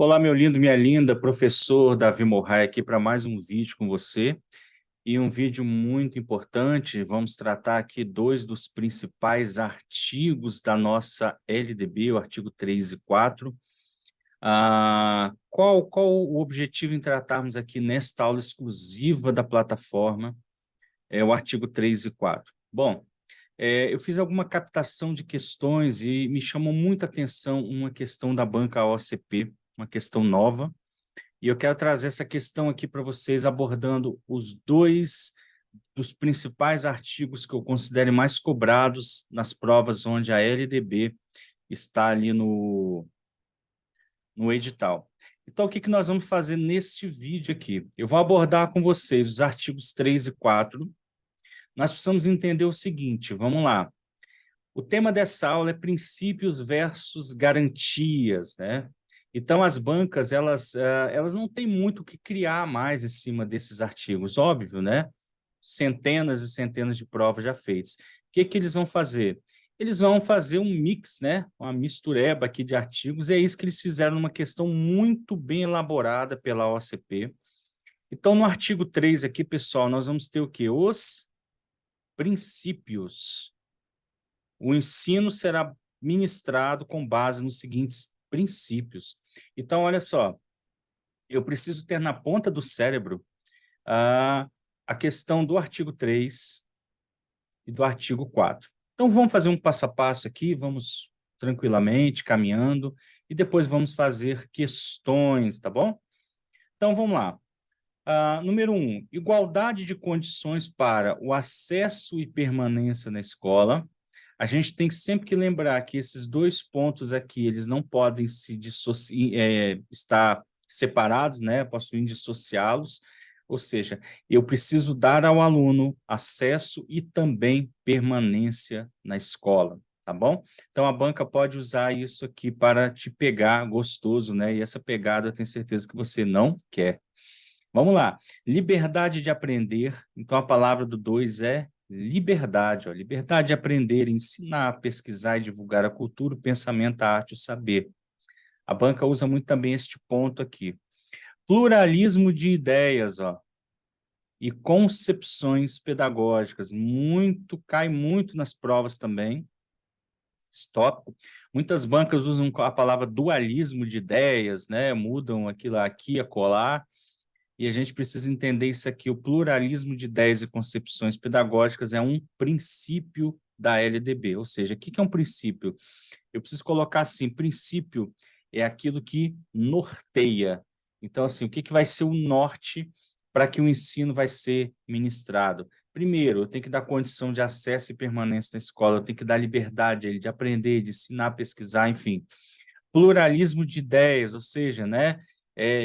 Olá, meu lindo, minha linda, professor Davi Morrai aqui para mais um vídeo com você. E um vídeo muito importante, vamos tratar aqui dois dos principais artigos da nossa LDB, o artigo 3 e 4. Qual o objetivo em tratarmos aqui nesta aula exclusiva da plataforma, o artigo 3 e 4? Bom, eu fiz alguma captação de questões e me chamou muita atenção uma questão da banca OCP, uma questão nova, e eu quero trazer essa questão aqui para vocês, abordando os dois dos principais artigos que eu considero mais cobrados nas provas onde a LDB está ali no edital. Então, o que nós vamos fazer neste vídeo aqui? Eu vou abordar com vocês os artigos 3 e 4. Nós precisamos entender o seguinte, vamos lá. O tema dessa aula é princípios versus garantias, né? Então, as bancas, elas não têm muito o que criar mais em cima desses artigos, óbvio, né? Centenas e centenas de provas já feitas. O que eles vão fazer? Eles vão fazer um mix, né? Uma mistureba aqui de artigos, e é isso que eles fizeram numa questão muito bem elaborada pela OCP. Então, no artigo 3 aqui, pessoal, nós vamos ter o quê? Os princípios. O ensino será ministrado com base nos seguintes princípios. Então, olha só, eu preciso ter na ponta do cérebro a questão do artigo 3 e do artigo 4. Então, vamos fazer um passo a passo aqui, vamos tranquilamente, caminhando, e depois vamos fazer questões, tá bom? Então, vamos lá. Número 1, igualdade de condições para o acesso e permanência na escola. A gente tem sempre que lembrar que esses dois pontos aqui, eles não podem se estar separados, né? Posso indissociá-los, ou seja, eu preciso dar ao aluno acesso e também permanência na escola, tá bom? Então, a banca pode usar isso aqui para te pegar gostoso, né? E essa pegada eu tenho certeza que você não quer. Vamos lá. Liberdade de aprender. Então, a palavra do 2 é liberdade. Ó. Liberdade de aprender, ensinar, pesquisar e divulgar a cultura, o pensamento, a arte, o saber. A banca usa muito também este ponto aqui. Pluralismo de ideias, ó, e concepções pedagógicas. Cai muito nas provas também. Esse tópico. Muitas bancas usam a palavra dualismo de ideias, né? Mudam aquilo aqui, acolá. E a gente precisa entender isso aqui, o pluralismo de ideias e concepções pedagógicas é um princípio da LDB, ou seja, o que é um princípio? Eu preciso colocar assim, princípio é aquilo que norteia. Então, assim, o que vai ser o norte para que o ensino vai ser ministrado? Primeiro, eu tenho que dar condição de acesso e permanência na escola, eu tenho que dar liberdade a ele de aprender, de ensinar, pesquisar, enfim. Pluralismo de ideias, ou seja, né,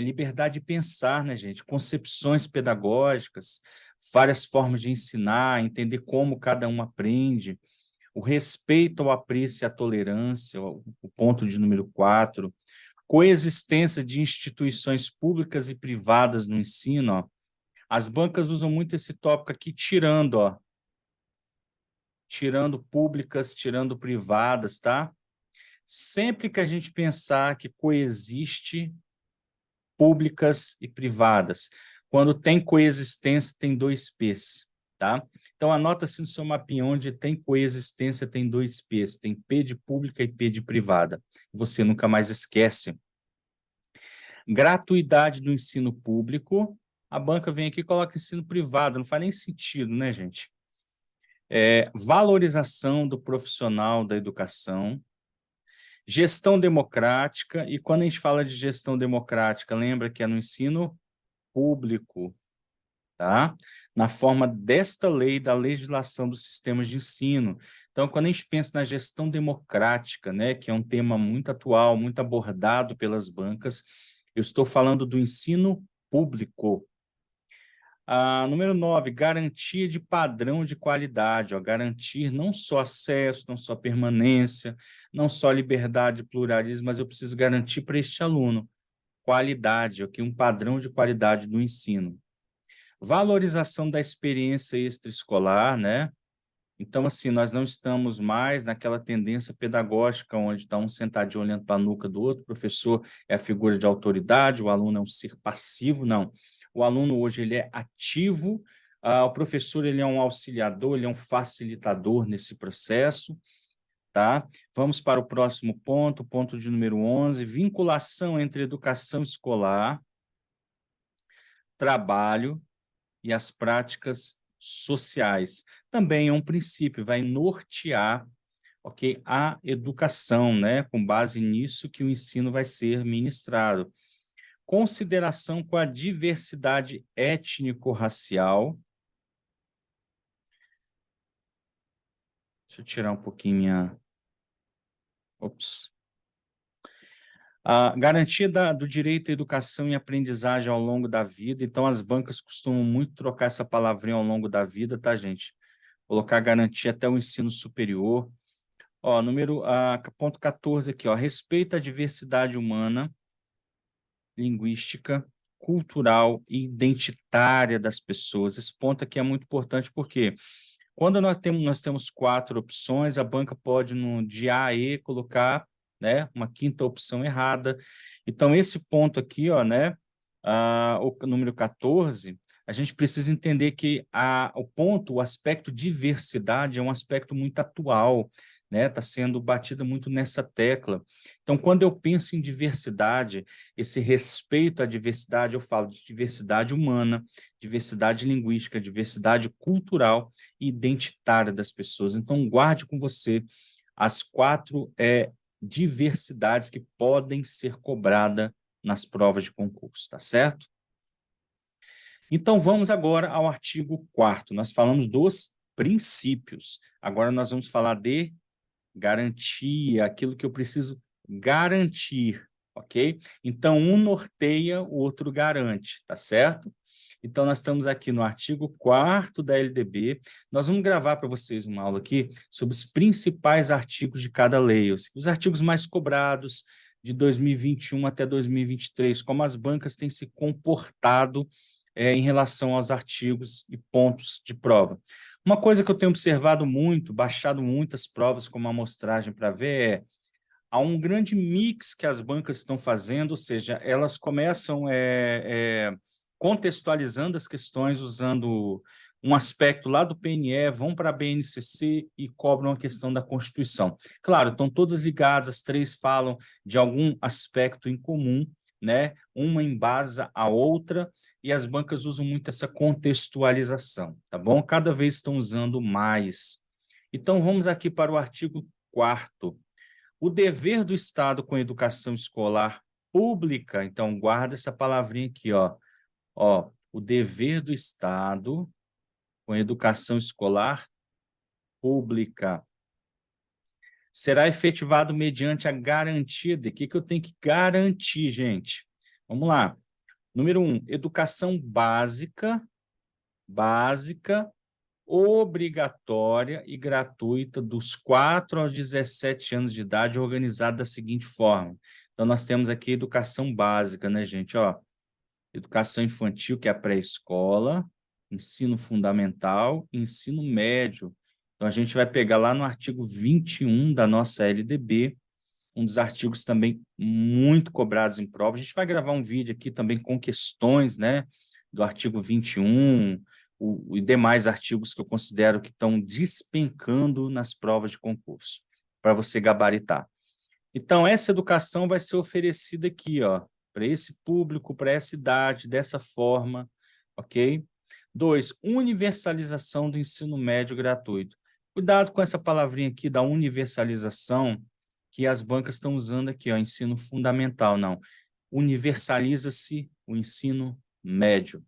liberdade de pensar, né, gente? Concepções pedagógicas, várias formas de ensinar, entender como cada um aprende, o respeito ao apreço e à tolerância, o ponto de número 4, coexistência de instituições públicas e privadas no ensino, ó. As bancas usam muito esse tópico aqui, tirando públicas, tirando privadas, tá? Sempre que a gente pensar que coexiste públicas e privadas. Quando tem coexistência, tem dois P's, tá? Então, anota-se no seu mapinha onde tem coexistência, tem dois P's, tem P de pública e P de privada. Você nunca mais esquece. Gratuidade do ensino público. A banca vem aqui e coloca ensino privado, não faz nem sentido, né, gente? Valorização do profissional da educação. Gestão democrática, e quando a gente fala de gestão democrática, lembra que é no ensino público, tá? Na forma desta lei, da legislação dos sistemas de ensino. Então, quando a gente pensa na gestão democrática, né, que é um tema muito atual, muito abordado pelas bancas, eu estou falando do ensino público. Número 9, garantia de padrão de qualidade, ó, garantir não só acesso, não só permanência, não só liberdade e pluralismo, mas eu preciso garantir para este aluno qualidade, aqui um padrão de qualidade do ensino. Valorização da experiência extraescolar, né? Então, assim, nós não estamos mais naquela tendência pedagógica onde está um sentadinho olhando para a nuca do outro, o professor é a figura de autoridade, o aluno é um ser passivo, não. O aluno hoje ele é ativo, o professor ele é um auxiliador, ele é um facilitador nesse processo, tá? Vamos para o próximo ponto, ponto de número 11, vinculação entre educação escolar, trabalho e as práticas sociais. Também é um princípio, vai nortear, ok, a educação, né? Com base nisso que o ensino vai ser ministrado. Consideração com a diversidade étnico-racial. Deixa eu tirar um pouquinho minha... Ops. A garantia do direito à educação e aprendizagem ao longo da vida. Então, as bancas costumam muito trocar essa palavrinha ao longo da vida, tá, gente? Colocar garantia até o ensino superior. Ó, ponto 14 aqui, ó, respeito à diversidade humana, linguística, cultural e identitária das pessoas. Esse ponto aqui é muito importante porque quando nós temos 4 opções, a banca pode, de A a E, colocar, né, uma quinta opção errada. Então, esse ponto aqui, ó, né, o número 14, a gente precisa entender que o aspecto diversidade é um aspecto muito atual, né? Está sendo batida muito nessa tecla. Então, quando eu penso em diversidade, esse respeito à diversidade, eu falo de diversidade humana, diversidade linguística, diversidade cultural e identitária das pessoas. Então, guarde com você as 4 diversidades que podem ser cobradas nas provas de concurso, tá certo? Então, vamos agora ao artigo 4º. Nós falamos dos princípios. Agora nós vamos falar de garantia, aquilo que eu preciso garantir, ok? Então, um norteia, o outro garante, tá certo? Então, nós estamos aqui no artigo 4º da LDB. Nós vamos gravar para vocês uma aula aqui sobre os principais artigos de cada lei, os artigos mais cobrados de 2021 até 2023, como as bancas têm se comportado em relação aos artigos e pontos de prova. Uma coisa que eu tenho observado muito, baixado muitas provas como amostragem para ver, há um grande mix que as bancas estão fazendo, ou seja, elas começam contextualizando as questões usando um aspecto lá do PNE, vão para a BNCC e cobram a questão da Constituição. Claro, estão todas ligadas, as 3 falam de algum aspecto em comum, né? Uma embasa a outra, e as bancas usam muito essa contextualização, tá bom? Cada vez estão usando mais. Então, vamos aqui para o artigo 4º. O dever do Estado com a educação escolar pública, então guarda essa palavrinha aqui, ó. Ó, o dever do Estado com a educação escolar pública será efetivado mediante a garantia de que eu tenho que garantir, gente? Vamos lá. Número 1, educação básica, obrigatória e gratuita dos 4 aos 17 anos de idade, organizada da seguinte forma. Então, nós temos aqui educação básica, né, gente? Ó, educação infantil, que é a pré-escola, ensino fundamental e ensino médio. Então, a gente vai pegar lá no artigo 21 da nossa LDB, um dos artigos também muito cobrados em prova. A gente vai gravar um vídeo aqui também com questões, né, do artigo 21, e demais artigos que eu considero que estão despencando nas provas de concurso, para você gabaritar. Então, essa educação vai ser oferecida aqui, ó, para esse público, para essa idade, dessa forma, ok? 2, universalização do ensino médio gratuito. Cuidado com essa palavrinha aqui da universalização, que as bancas estão usando aqui, ó, ensino fundamental, não. Universaliza-se o ensino médio.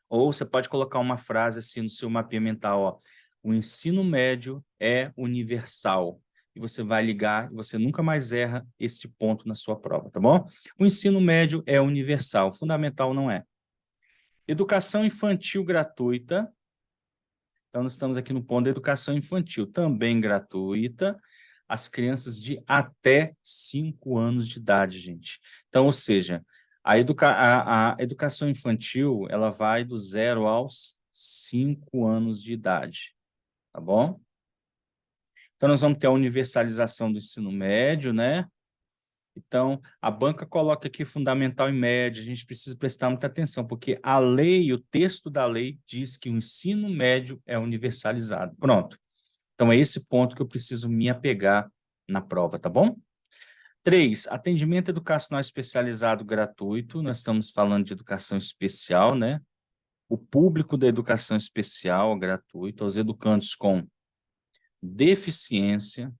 Ou você pode colocar uma frase assim no seu mapinha mental, ó, o ensino médio é universal. E você vai ligar, e você nunca mais erra este ponto na sua prova, tá bom? O ensino médio é universal, fundamental não é. Educação infantil gratuita. Então, nós estamos aqui no ponto da educação infantil, também gratuita, as crianças de até 5 anos de idade, gente. Então, ou seja, a educação infantil, ela vai do 0 aos 5 anos de idade, tá bom? Então, nós vamos ter a universalização do ensino médio, né? Então, a banca coloca aqui fundamental e médio, a gente precisa prestar muita atenção, porque a lei, o texto da lei diz que o ensino médio é universalizado. Pronto. Então, é esse ponto que eu preciso me apegar na prova, tá bom? 3, atendimento educacional especializado gratuito. Nós estamos falando de educação especial, né? O público da educação especial gratuito, aos educandos com deficiência,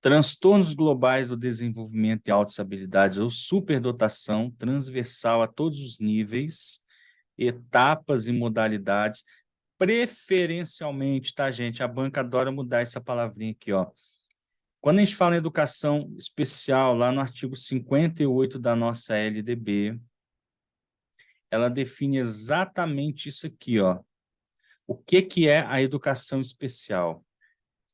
transtornos globais do desenvolvimento e altas habilidades ou superdotação transversal a todos os níveis, etapas e modalidades, preferencialmente, tá, gente? A banca adora mudar essa palavrinha aqui, ó. Quando a gente fala em educação especial, lá no artigo 58 da nossa LDB, ela define exatamente isso aqui, ó. O que é a educação especial?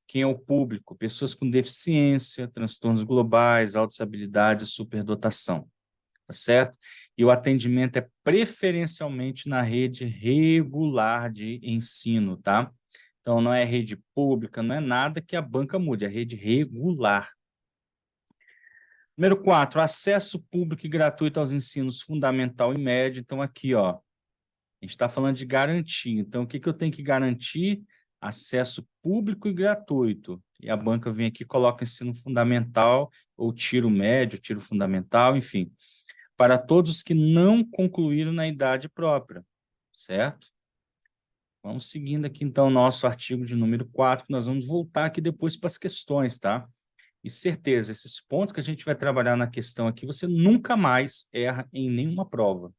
Quem é o público? Pessoas com deficiência, transtornos globais, altas habilidades, superdotação, tá certo? E o atendimento é preferencialmente na rede regular de ensino, tá? Então, não é rede pública, não é nada que a banca mude, é rede regular. Número 4, acesso público e gratuito aos ensinos fundamental e médio. Então, aqui, ó, a gente está falando de garantia. Então, o que eu tenho que garantir? Acesso público e gratuito. E a banca vem aqui e coloca ensino fundamental, ou tiro médio, tiro fundamental, enfim, para todos que não concluíram na idade própria, certo? Vamos seguindo aqui, então, o nosso artigo de número 4, que nós vamos voltar aqui depois para as questões, tá? E certeza, esses pontos que a gente vai trabalhar na questão aqui, você nunca mais erra em nenhuma prova.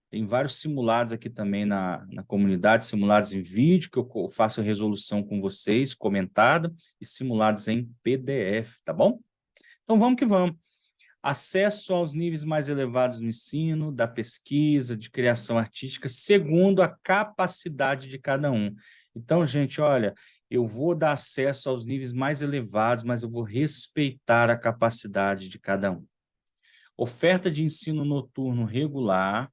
Tem vários simulados aqui também na comunidade, simulados em vídeo, que eu faço a resolução com vocês, comentada, e simulados em PDF, tá bom? Então vamos que vamos. Acesso aos níveis mais elevados do ensino, da pesquisa, de criação artística, segundo a capacidade de cada um. Então, gente, olha, eu vou dar acesso aos níveis mais elevados, mas eu vou respeitar a capacidade de cada um. Oferta de ensino noturno regular,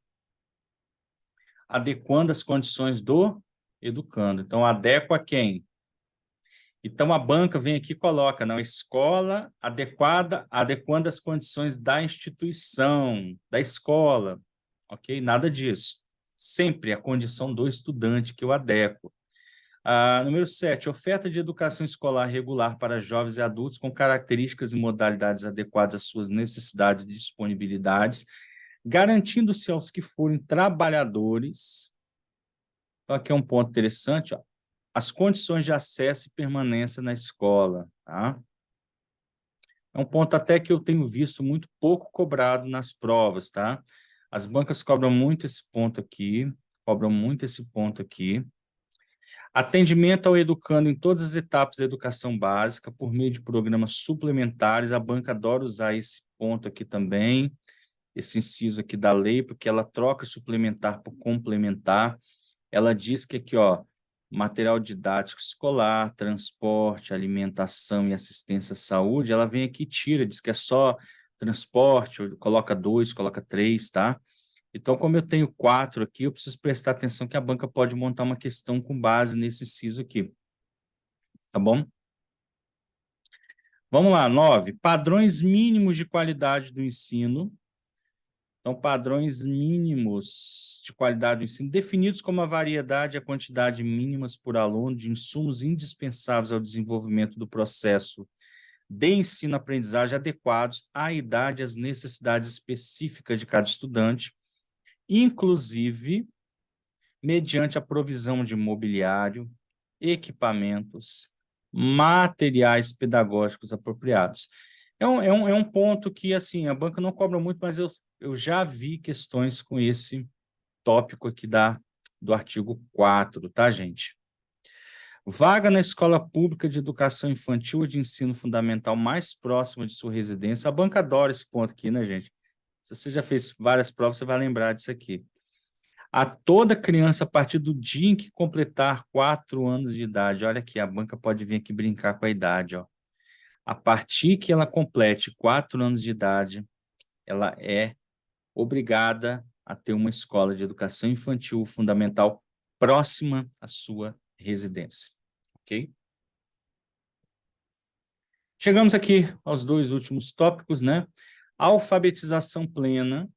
adequando as condições do educando. Então, adequa quem? Então, a banca vem aqui e coloca, na escola adequada, adequando as condições da instituição, da escola, ok? Nada disso. Sempre a condição do estudante que eu adequo. Número 7, oferta de educação escolar regular para jovens e adultos com características e modalidades adequadas às suas necessidades e disponibilidades, garantindo-se aos que forem trabalhadores. Então, aqui é um ponto interessante, ó, as condições de acesso e permanência na escola, tá? É um ponto até que eu tenho visto muito pouco cobrado nas provas, tá? As bancas cobram muito esse ponto aqui, cobram muito esse ponto aqui. Atendimento ao educando em todas as etapas da educação básica, por meio de programas suplementares. A banca adora usar esse ponto aqui também, esse inciso aqui da lei, porque ela troca suplementar por complementar. Ela diz que aqui, ó, material didático escolar, transporte, alimentação e assistência à saúde, ela vem aqui e tira, diz que é só transporte, coloca 2, coloca 3, tá? Então, como eu tenho 4 aqui, eu preciso prestar atenção que a banca pode montar uma questão com base nesse inciso aqui, tá bom? Vamos lá, 9, padrões mínimos de qualidade do ensino. Então, padrões mínimos de qualidade do ensino, definidos como a variedade e a quantidade mínimas por aluno de insumos indispensáveis ao desenvolvimento do processo de ensino-aprendizagem adequados à idade e às necessidades específicas de cada estudante, inclusive mediante a provisão de mobiliário, equipamentos, materiais pedagógicos apropriados. É um ponto que, assim, a banca não cobra muito, mas eu já vi questões com esse tópico aqui do artigo 4, tá, gente? Vaga na escola pública de educação infantil ou de ensino fundamental mais próxima de sua residência. A banca adora esse ponto aqui, né, gente? Se você já fez várias provas, você vai lembrar disso aqui. A toda criança, a partir do dia em que completar 4 anos de idade. Olha aqui, a banca pode vir aqui brincar com a idade, ó. A partir que ela complete 4 anos de idade, ela é obrigada a ter uma escola de educação infantil fundamental próxima à sua residência. ok? Chegamos aqui aos dois últimos tópicos, né? Alfabetização plena.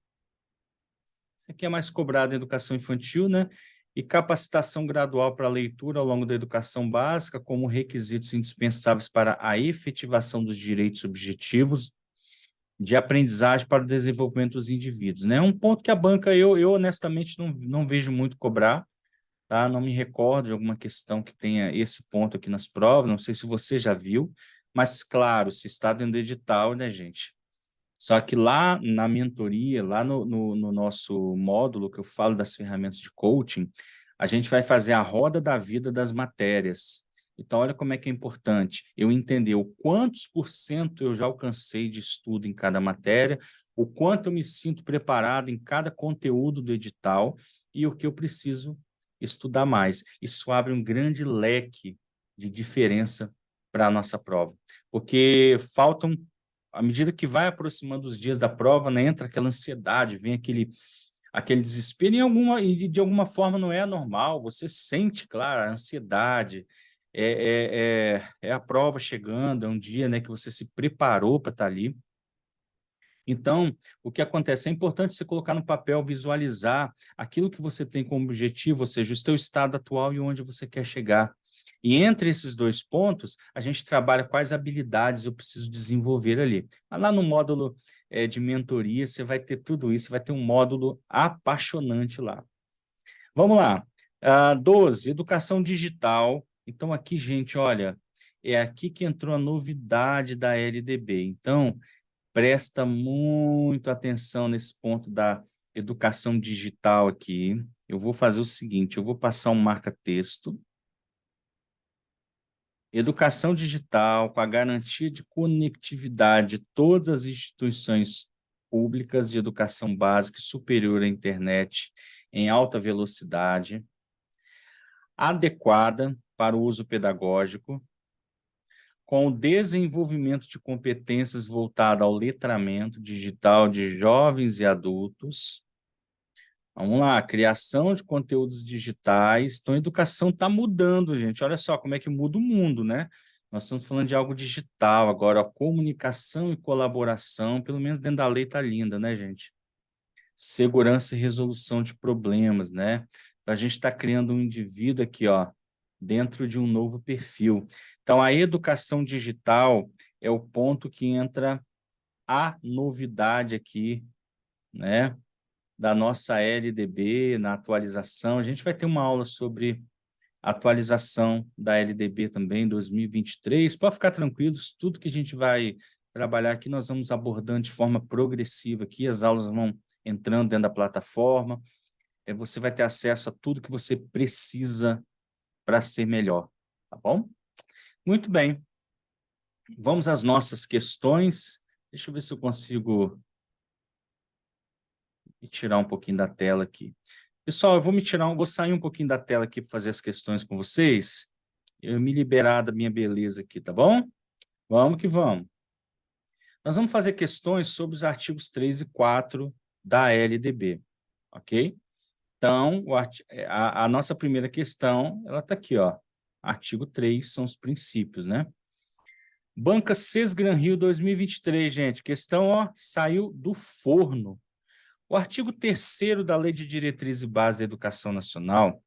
Isso aqui é mais cobrado em educação infantil, né? E capacitação gradual para a leitura ao longo da educação básica como requisitos indispensáveis para a efetivação dos direitos subjetivos de aprendizagem para o desenvolvimento dos indivíduos, né? Um ponto que a banca, eu honestamente não vejo muito cobrar, tá? Não me recordo de alguma questão que tenha esse ponto aqui nas provas, não sei se você já viu, mas claro, se está dentro do edital, né, gente? Só que lá na mentoria, lá no nosso módulo que eu falo das ferramentas de coaching, a gente vai fazer a roda da vida das matérias. Então, olha como é que é importante eu entender o quantos por cento eu já alcancei de estudo em cada matéria, o quanto eu me sinto preparado em cada conteúdo do edital e o que eu preciso estudar mais. Isso abre um grande leque de diferença para a nossa prova, porque faltam à medida que vai aproximando os dias da prova, né, entra aquela ansiedade, vem aquele desespero, e de alguma forma não é normal, você sente, claro, a ansiedade, é a prova chegando, é um dia, né, que você se preparou para estar ali. Então, o que acontece? É importante você colocar no papel, visualizar aquilo que você tem como objetivo, ou seja, o seu estado atual e onde você quer chegar. E entre esses dois pontos, a gente trabalha quais habilidades eu preciso desenvolver ali. Lá no módulo de mentoria, você vai ter tudo isso, vai ter um módulo apaixonante lá. Vamos lá. 12, educação digital. Então, aqui, gente, olha, é aqui que entrou a novidade da LDB. Então, presta muito atenção nesse ponto da educação digital aqui. Eu vou fazer o seguinte, eu vou passar um marca-texto. Educação digital com a garantia de conectividade de todas as instituições públicas de educação básica e superior à internet em alta velocidade, adequada para o uso pedagógico, com o desenvolvimento de competências voltadas ao letramento digital de jovens e adultos. Vamos lá, criação de conteúdos digitais. Então, a educação está mudando, gente. Olha só como é que muda o mundo, né? Nós estamos falando de algo digital agora, a comunicação e colaboração, pelo menos dentro da lei está linda, né, gente? Segurança e resolução de problemas, né? Então, a gente está criando um indivíduo aqui, ó, dentro de um novo perfil. Então, a educação digital é o ponto que entra a novidade aqui, né, da nossa LDB, na atualização. A gente vai ter uma aula sobre atualização da LDB também, em 2023. Pode ficar tranquilos, tudo que a gente vai trabalhar aqui, nós vamos abordando de forma progressiva aqui, as aulas vão entrando dentro da plataforma, você vai ter acesso a tudo que você precisa para ser melhor, tá bom? Muito bem. Vamos às nossas questões. Deixa eu ver se eu consigo me tirar um pouquinho da tela aqui. Pessoal, eu vou sair um pouquinho da tela aqui para fazer as questões com vocês. Eu me liberar da minha beleza aqui, tá bom? Vamos que vamos. Nós vamos fazer questões sobre os artigos 3 e 4 da LDB, ok? Então, a nossa primeira questão, ela está aqui, ó. Artigo 3 são os princípios, né? Banca Sesgran Rio 2023, gente. Questão, ó, saiu do forno. O artigo 3º da Lei de Diretriz e Base da Educação Nacional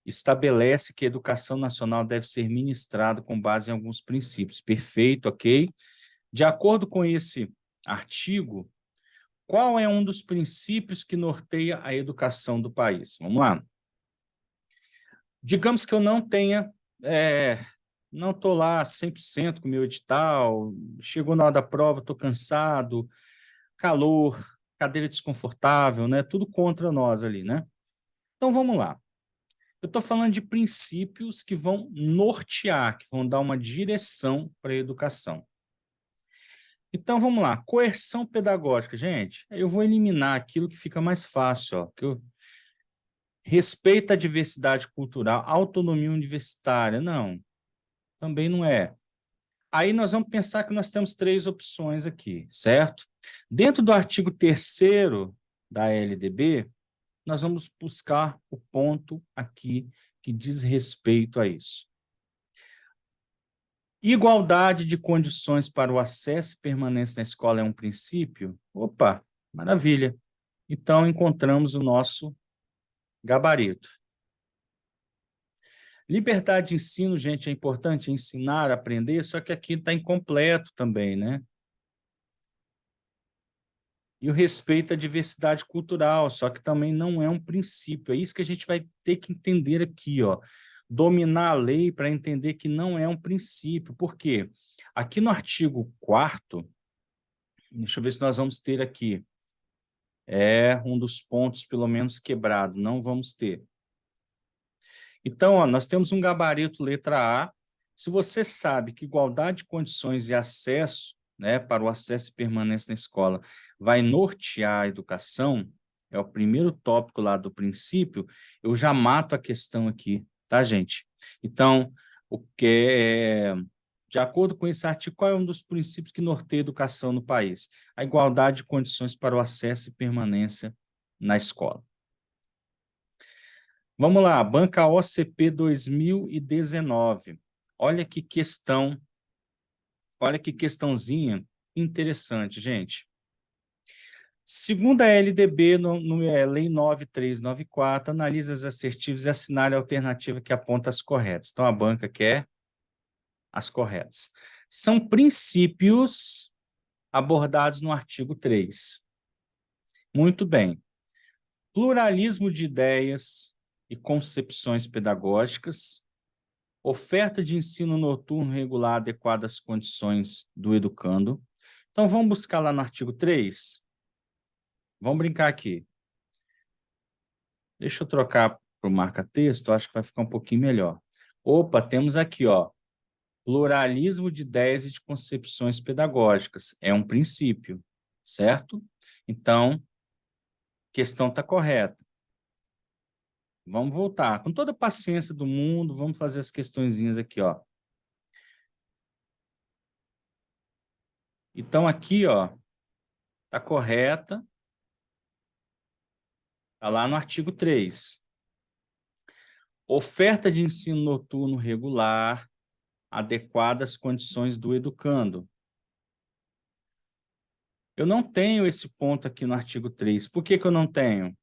estabelece que a educação nacional deve ser ministrada com base em alguns princípios. Perfeito, ok? De acordo com esse artigo, qual é um dos princípios que norteia a educação do país? Vamos lá. Digamos que eu não tenha, não estou lá 100% com o meu edital, chegou na hora da prova, estou cansado, calor, cadeira desconfortável, né? Tudo contra nós ali, né? Então, vamos lá. Eu estou falando de princípios que vão nortear, que vão dar uma direção para a educação. Então, vamos lá. Coerção pedagógica, gente. Eu vou eliminar aquilo que fica mais fácil, ó, que eu respeito à diversidade cultural, autonomia universitária. Não, também não é. Aí nós vamos pensar que nós temos 3 opções aqui, certo? Dentro do artigo 3º da LDB, nós vamos buscar o ponto aqui que diz respeito a isso. Igualdade de condições para o acesso e permanência na escola é um princípio? Opa, maravilha. Então, encontramos o nosso gabarito. Liberdade de ensino, gente, é importante ensinar, aprender, só que aqui está incompleto também, né? E o respeito à diversidade cultural, só que também não é um princípio. É isso que a gente vai ter que entender aqui, ó. Dominar a lei para entender que não é um princípio. Por quê? Aqui no artigo 4º, deixa eu ver se nós vamos ter aqui. É um dos pontos, pelo menos, quebrado. Não vamos ter. Então, ó, nós temos um gabarito letra A. Se você sabe que igualdade de condições e acesso, né, para o acesso e permanência na escola vai nortear a educação, é o primeiro tópico lá do princípio, eu já mato a questão aqui, tá, gente? Então, o que é, de acordo com esse artigo, qual é um dos princípios que norteia a educação no país? A igualdade de condições para o acesso e permanência na escola. Vamos lá, banca OCP 2019. Olha que questão, olha que questãozinha interessante, gente. Segundo a LDB, Lei 9394, analisa as assertivas e assinale a alternativa que aponta as corretas. Então, a banca quer as corretas. São princípios abordados no artigo 3. Muito bem. Pluralismo de ideias e concepções pedagógicas, oferta de ensino noturno regular adequada às condições do educando. Então, vamos buscar lá no artigo 3. Vamos brincar aqui. Deixa eu trocar para o marca-texto, acho que vai ficar um pouquinho melhor. Opa, temos aqui, ó, pluralismo de ideias e de concepções pedagógicas. É um princípio, certo? Então, a questão está correta. Vamos voltar. Com toda a paciência do mundo, vamos fazer as questõezinhas aqui, ó. Então, aqui, ó, está correta. Está lá no artigo 3. Oferta de ensino noturno regular, adequada às condições do educando. Eu não tenho esse ponto aqui no artigo 3. Por que que eu não tenho?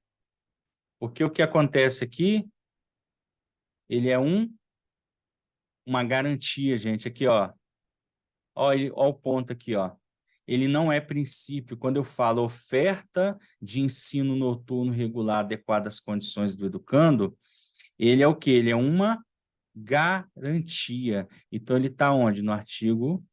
Porque o que acontece aqui, ele é uma garantia, gente. Aqui, ó. Ó o ponto aqui, ó. Ele não é princípio. Quando eu falo oferta de ensino noturno regular adequada às condições do educando, ele é o quê? Ele é uma garantia. Então, ele está onde? No artigo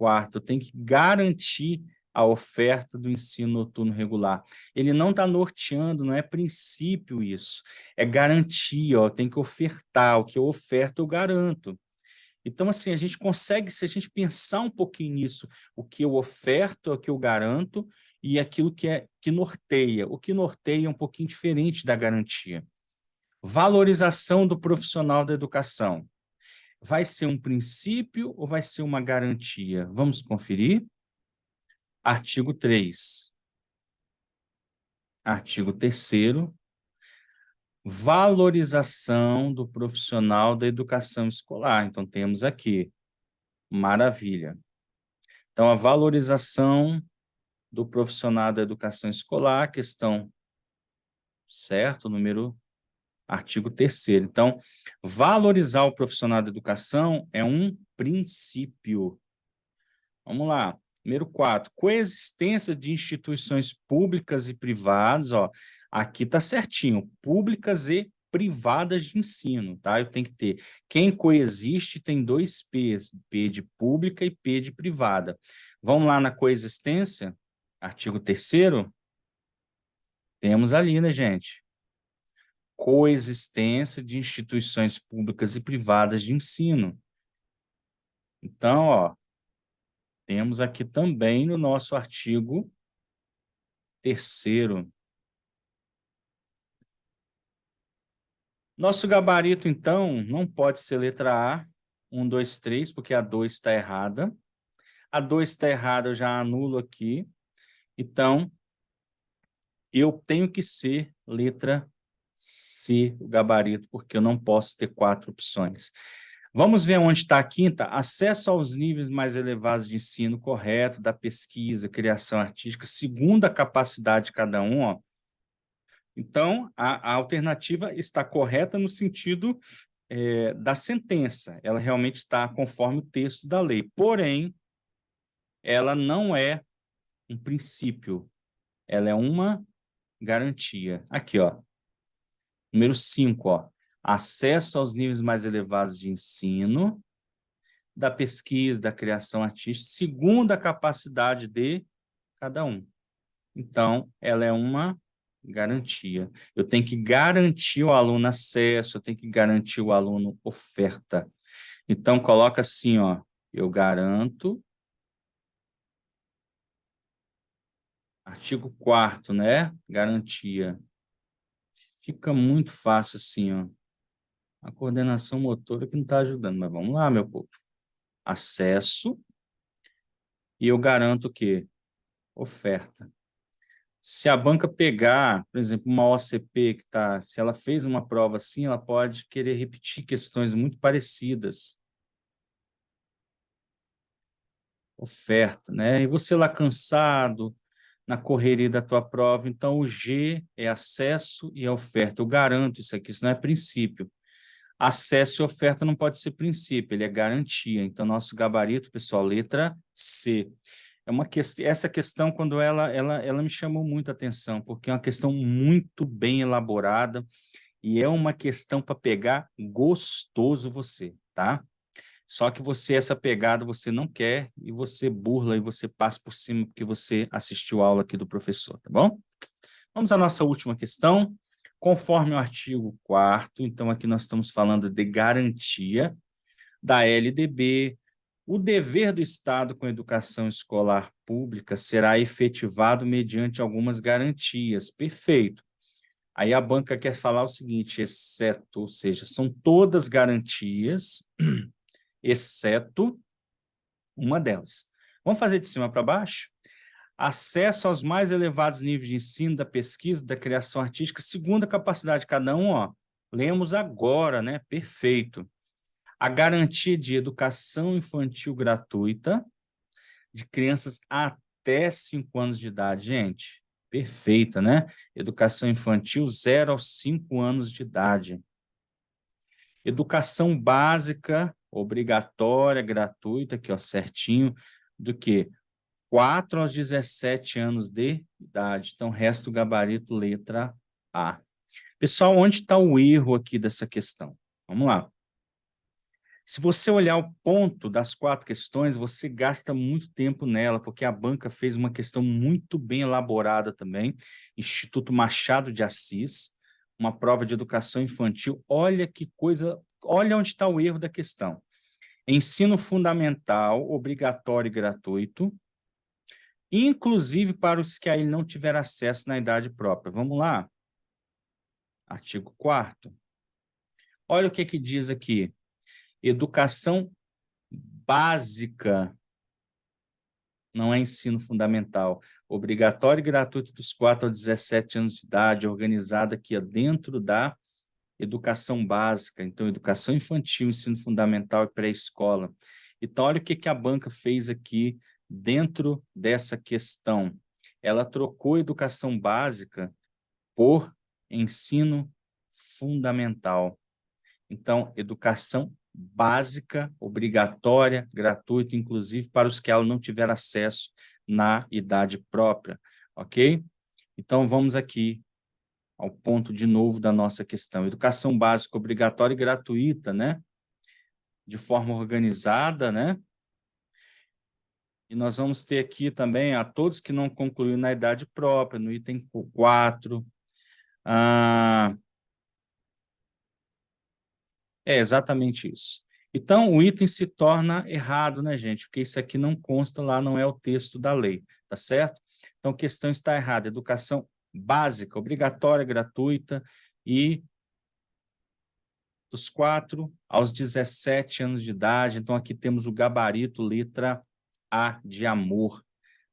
4º. Tem que garantir a oferta do ensino noturno regular. Ele não está norteando, não é princípio isso. É garantia, ó, tem que ofertar. O que eu oferto, eu garanto. Então, assim, a gente consegue, se a gente pensar um pouquinho nisso, o que eu oferto, o que eu garanto, e aquilo que norteia. O que norteia é um pouquinho diferente da garantia. Valorização do profissional da educação. Vai ser um princípio ou vai ser uma garantia? Vamos conferir? Artigo 3. Artigo 3º. Valorização do profissional da educação escolar. Então, temos aqui, maravilha. Então, a valorização do profissional da educação escolar, questão, certo? Artigo 3º. Então, valorizar o profissional da educação é um princípio. Vamos lá. Número 4, coexistência de instituições públicas e privadas, ó, aqui está certinho, públicas e privadas de ensino, tá? Eu tenho que ter, quem coexiste tem 2 P's, P de pública e P de privada. Vamos lá na coexistência, artigo 3º, temos ali, né, gente? Coexistência de instituições públicas e privadas de ensino. Então, ó, temos aqui também no nosso artigo 3º. Nosso gabarito, então, não pode ser letra A, 1, 2, 3, porque a 2 está errada. A 2 está errada, eu já anulo aqui. Então, eu tenho que ser letra C, o gabarito, porque eu não posso ter 4 opções. Vamos ver onde está a quinta. Acesso aos níveis mais elevados de ensino correto, da pesquisa, criação artística, segundo a capacidade de cada um. Ó. Então, a alternativa está correta no sentido da sentença. Ela realmente está conforme o texto da lei. Porém, ela não é um princípio. Ela é uma garantia. Aqui, ó. Número 5, ó. Acesso aos níveis mais elevados de ensino, da pesquisa, da criação artística, segundo a capacidade de cada um. Então, ela é uma garantia. Eu tenho que garantir ao aluno acesso, eu tenho que garantir ao aluno oferta. Então, coloca assim, ó, eu garanto, artigo 4º, né? Garantia. Fica muito fácil assim, ó. A coordenação motora que não está ajudando, mas vamos lá, meu povo. Acesso, e eu garanto o quê? Oferta. Se a banca pegar, por exemplo, uma OCP que está, se ela fez uma prova assim, ela pode querer repetir questões muito parecidas. Oferta, né? E você lá cansado, na correria da tua prova, então o G é acesso e a oferta. Eu garanto isso aqui, isso não é princípio. Acesso e oferta não pode ser princípio, ele é garantia. Então, nosso gabarito, pessoal, letra C. Essa questão, quando ela me chamou muito a atenção, porque é uma questão muito bem elaborada e é uma questão para pegar gostoso você, tá? Só que você, essa pegada, você não quer e você burla e você passa por cima porque você assistiu a aula aqui do professor, tá bom? Vamos à nossa última questão. Conforme o artigo 4º, então aqui nós estamos falando de garantia da LDB, o dever do Estado com a educação escolar pública será efetivado mediante algumas garantias. Perfeito. Aí a banca quer falar o seguinte, exceto, ou seja, são todas garantias, exceto uma delas. Vamos fazer de cima para baixo? Acesso aos mais elevados níveis de ensino, da pesquisa, da criação artística, segundo a capacidade de cada um, ó. Lemos agora, né? Perfeito. A garantia de educação infantil gratuita de crianças até 5 anos de idade, gente. Perfeita, né? Educação infantil 0 aos 5 anos de idade. Educação básica, obrigatória, gratuita, aqui, ó, certinho, do que 4 aos 17 anos de idade. Então, resto do gabarito, letra A. Pessoal, onde está o erro aqui dessa questão? Vamos lá. Se você olhar o ponto das 4 questões, você gasta muito tempo nela, porque a banca fez uma questão muito bem elaborada também, Instituto Machado de Assis, uma prova de educação infantil. Olha que coisa, olha onde está o erro da questão. Ensino fundamental, obrigatório e gratuito, inclusive para os que aí não tiveram acesso na idade própria. Vamos lá? Artigo 4º. Olha o que diz aqui. Educação básica, não é ensino fundamental, obrigatório e gratuito dos 4 aos 17 anos de idade, organizada aqui ó, dentro da educação básica, então educação infantil, ensino fundamental e pré-escola. Então, olha o que a banca fez aqui dentro dessa questão. Ela trocou educação básica por ensino fundamental. Então, educação básica, obrigatória, gratuita, inclusive para os que ela não tiver acesso na idade própria, ok? Então, vamos aqui ao ponto de novo da nossa questão. Educação básica obrigatória e gratuita, né? De forma organizada, né? E nós vamos ter aqui também a todos que não concluíram na idade própria, no item 4. É exatamente isso. Então, o item se torna errado, né, gente? Porque isso aqui não consta lá, não é o texto da lei, tá certo? Então, a questão está errada. Educação básica, obrigatória, gratuita e dos 4 aos 17 anos de idade. Então, aqui temos o gabarito, letra A de amor,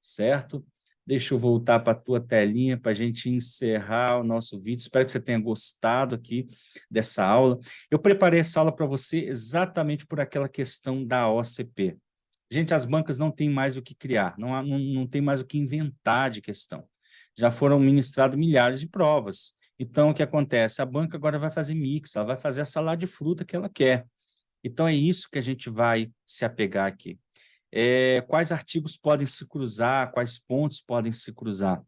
certo? Deixa eu voltar para a tua telinha para a gente encerrar o nosso vídeo. Espero que você tenha gostado aqui dessa aula. Eu preparei essa aula para você exatamente por aquela questão da OCP. Gente, as bancas não têm mais o que criar, não tem mais o que inventar de questão. Já foram ministradas milhares de provas. Então, o que acontece? A banca agora vai fazer mix, ela vai fazer a salada de fruta que ela quer. Então, é isso que a gente vai se apegar aqui. Quais artigos podem se cruzar, quais pontos podem se cruzar,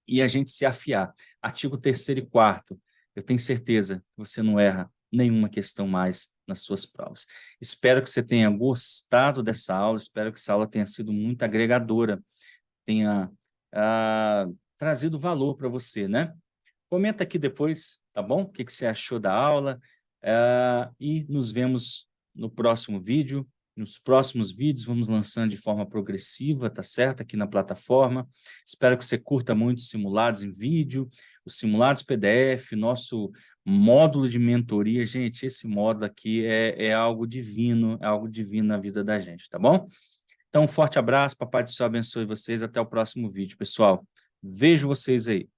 e a gente se afiar. Artigo 3º e 4º, eu tenho certeza que você não erra nenhuma questão mais nas suas provas. Espero que você tenha gostado dessa aula, espero que essa aula tenha sido muito agregadora, tenha trazido valor para você, né? Comenta aqui depois, tá bom? O que você achou da aula, e nos vemos no próximo vídeo. Nos próximos vídeos vamos lançando de forma progressiva, tá certo? Aqui na plataforma. Espero que você curta muito os simulados em vídeo, os simulados PDF, nosso módulo de mentoria. Gente, esse módulo aqui é algo divino na vida da gente, tá bom? Então, um forte abraço, Papai do Céu abençoe vocês, até o próximo vídeo, pessoal. Vejo vocês aí.